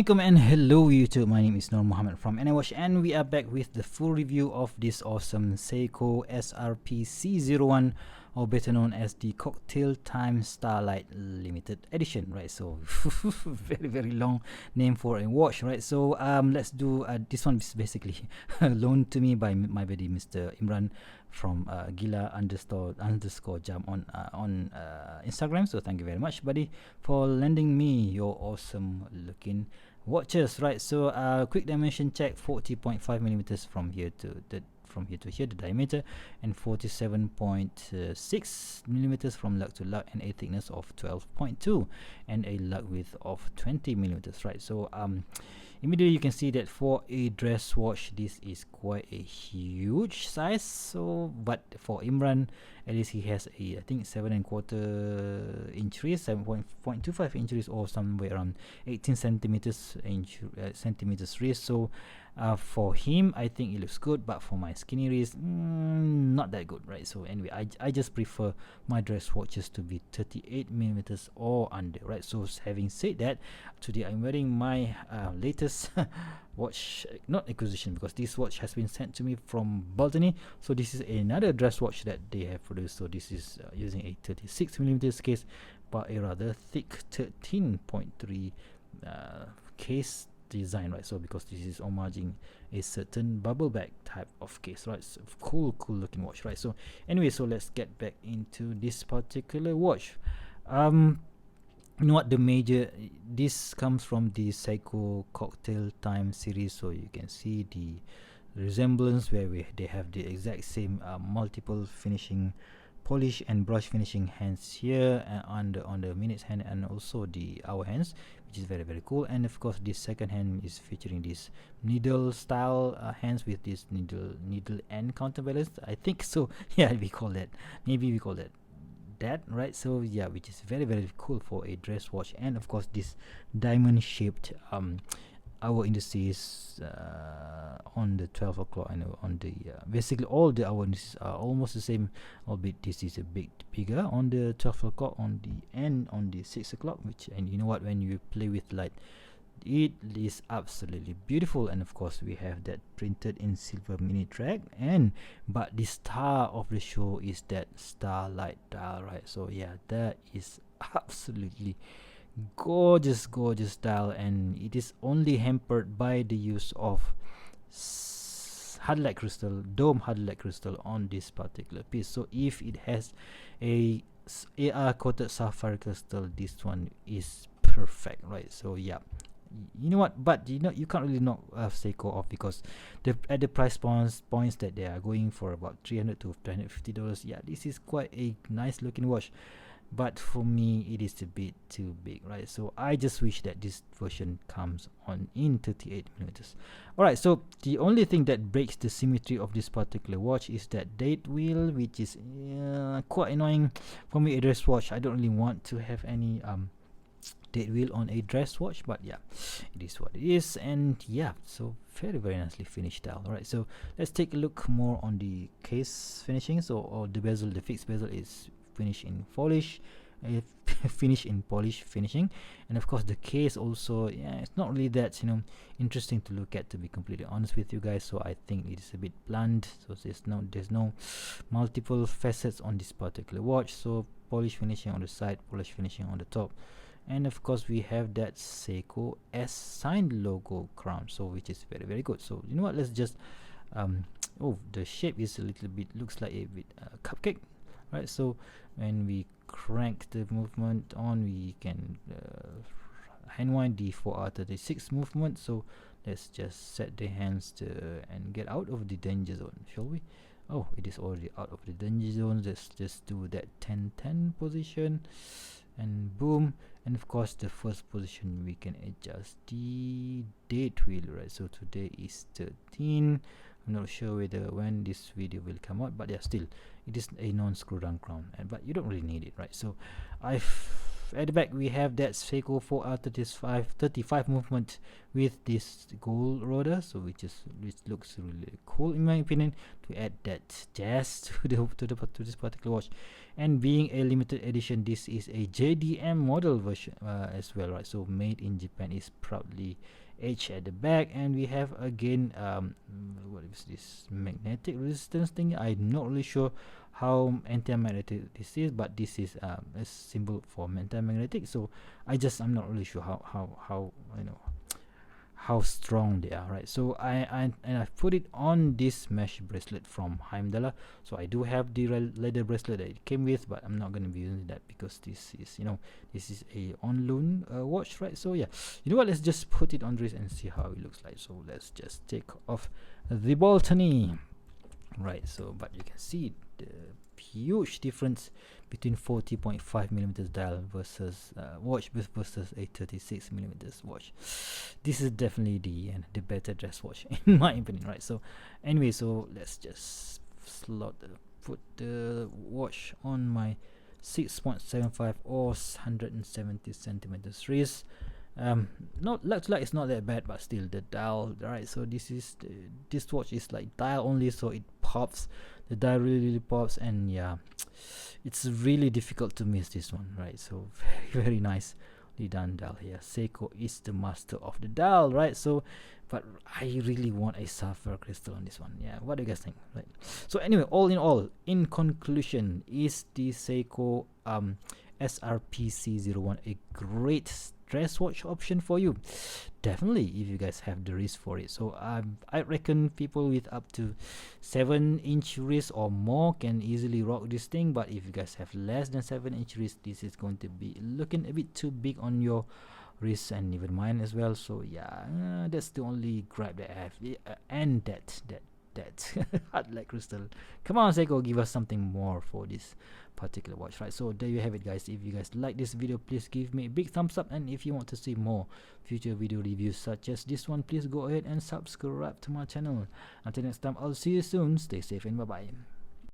Assalamualaikum and hello YouTube. My name is Nur Muhammad from NiWatch, and we are back with the full review of this awesome Seiko SRPC01, or better known as the Cocktail Time Starlight Limited Edition, right? So very long name for a watch, right? So let's do this one is basically loaned to me by my buddy Mr. Imran from Gila underscore jam on Instagram. So thank you very much, buddy, for lending me your awesome looking watches, right? So quick dimension check: 40.5 millimeters from here to here, the diameter, and 47.6 millimeters from lug to lug, and a thickness of 12.2 and a lug width of 20 millimeters, right? So immediately you can see that for a dress watch this is quite a huge size. So but for Imran, at least he has a, I think, 7.25 inch wrist, 7.25 inch wrist, or somewhere around 18 centimeters wrist. So for him I think it looks good, but for my skinny wrist, not that good, right? So anyway, I just prefer my dress watches to be 38 millimeters or under, right? So having said that, today I'm wearing my latest watch, not acquisition, because this watch has been sent to me from Baltany. So this is another dress watch that they have produced. So this is using a 36 millimeters case, but a rather thick 13.3 case design, right? So because this is homaging a certain bubble bag type of case, right? So cool looking watch, right? So anyway, so let's get back into this particular watch. You know what, this comes from the Seiko Cocktail Time series. So you can see the resemblance where they have the exact same multiple finishing, polish and brush finishing hands here, on the minutes hand, and also the hour hands, which is very cool. And of course this second hand is featuring this needle style hands with this needle and counterbalance, I think. So yeah, we call that right? So yeah, which is very cool for a dress watch. And of course this diamond shaped hour indices on the 12 o'clock, and on the basically all the hour indices are almost the same, albeit this is a bit bigger on the 12 o'clock on the end on the 6 o'clock, which, and you know what, when you play with light, it is absolutely beautiful. And of course we have that printed in silver mini track, but the star of the show is that Starlight dial, right? So yeah, that is absolutely gorgeous style, and it is only hampered by the use of dome hard crystal on this particular piece. So if it has a AR coated sapphire crystal, this one is perfect, right? So yeah, you know what, but you can't really knock Seiko off, because at the price points that they are going for, about $300 to $350, yeah, this is quite a nice looking watch. But for me it is a bit too big, right? So I just wish that this version comes on in 38 millimeters. Alright, so the only thing that breaks the symmetry of this particular watch is that date wheel, which is quite annoying for me. A dress watch, I don't really want to have any date wheel on a dress watch, but yeah, it is what it is. And yeah, so very nicely finished style. Alright, so let's take a look more on the case finishing. So the bezel, the fixed bezel, is finished in polish finishing, and of course the case also, yeah, it's not really that interesting to look at, to be completely honest with you guys. So I think it is a bit bland. So there's no multiple facets on this particular watch. So polish finishing on the side, polish finishing on the top, and of course we have that Seiko S signed logo crown, so which is very good. So you know what, let's just the shape is a little bit, looks like a bit cupcake, right? So when we crank the movement on, we can handwind the 4R36 movement. So let's just set the hands and get out of the danger zone, shall we? Oh, it is already out of the danger zone. Let's just do that 10-10 position, and boom. And of course the first position, we can adjust the date wheel, right? So today is 13. I'm not sure when this video will come out, but yeah, still it is a non-screw down crown, but you don't really need it, right? So I've At the back we have that Seiko 4R35 movement with this gold rotor, so which looks really cool in my opinion, to add that jazz to this particular watch. And being a limited edition, this is a JDM model version as well, right? So made in Japan is proudly edge at the back. And we have again what is this magnetic resistance thing? I'm not really sure how anti-magnetic this is, but this is a symbol for anti-magnetic, so I'm not really sure how you know how strong they are, right? So I put it on this mesh bracelet from Heimdalla. So I do have the leather bracelet that it came with, but I'm not going to be using that because this is, you know, this is a on loan watch, right? So yeah, you know what, let's just put it on wrist and see how it looks like. So let's just take off the Baltany, right? So but you can see the huge difference between 40.5 millimeters dial versus watch versus a 36 millimeters watch. This is definitely the better dress watch in my opinion, right? So anyway, so let's just put the watch on my 6.75 or 170 centimeters wrist. Not looks like it's not that bad, but still the dial, right? So this watch is like dial only, so it pops, the dial really pops, and yeah, it's really difficult to miss this one, right? So very nicely done dial here. Seiko is the master of the dial, right? So but I really want a sapphire crystal on this one. Yeah, what do you guys think, right? So anyway, all in all, in conclusion, is the Seiko SRPC01 a great dress watch option for you? Definitely, if you guys have the wrist for it. So I reckon people with up to 7-inch wrist or more can easily rock this thing, but if you guys have less than 7-inch wrist, this is going to be looking a bit too big on your wrist and even mine as well. So yeah, that's the only gripe that I have. And that hard like crystal. Come on, Seiko, give us something more for this particular watch, right? So there you have it, guys. If you guys like this video, please give me a big thumbs up, and if you want to see more future video reviews such as this one, please go ahead and subscribe to my channel. Until next time, I'll see you soon. Stay safe and bye bye.